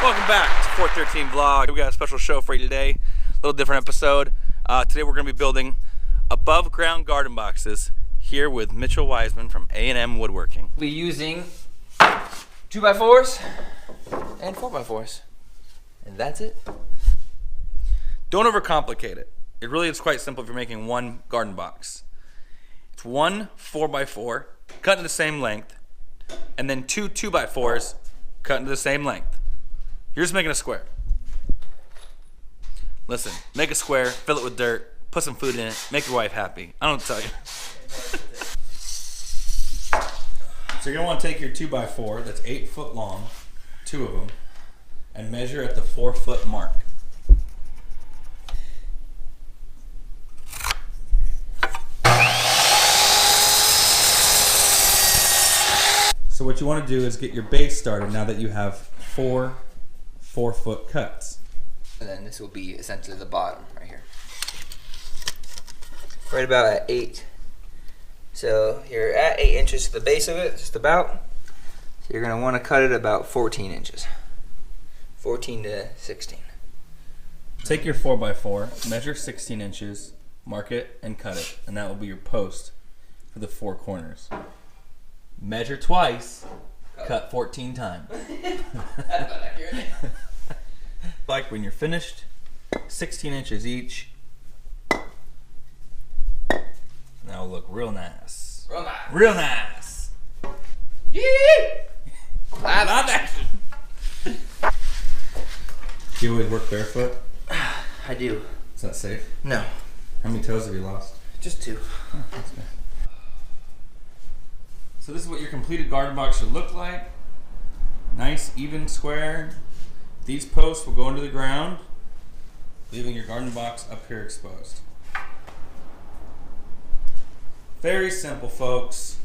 Welcome back to 413 Vlog. We got a special show for you today. A little different episode. Today we're going to be building above ground garden boxes here with Mitchell Wiseman from A&M Woodworking. We'll be using 2x4s and 4x4s. And that's it. Don't overcomplicate it. It really is quite simple if you're making one garden box. It's one 4x4 cut into the same length, and then two 2x4s cut into the same length. You're just making a square. Listen, make a square, fill it with dirt, put some food in it, make your wife happy. I don't tell you. So you're gonna want to take your 2x4 that's 8 foot long, two of them, and measure at the 4 foot mark. So what you want to do is get your base started now that you have 4 4-foot cuts. And then this will be essentially the bottom right here. Right about at 8. So you're at 8 inches to the base of it, just about. So you're going to want to cut it about 14 inches. 14 to 16. Take your 4x4, measure 16 inches, mark it, and cut it. And that will be your post for the 4 corners. Measure twice, cut 14 times. That's about accurate. Like when you're finished, 16 inches each. That'll look real nice. Real nice. Real nice. Yee! Live action. Do you always work barefoot? I do. Is that safe? No. How many toes have you lost? Just 2. Oh, that's good. So this is what your completed garden box should look like. Nice, even square. These posts will go into the ground, leaving your garden box up here exposed. Very simple, folks.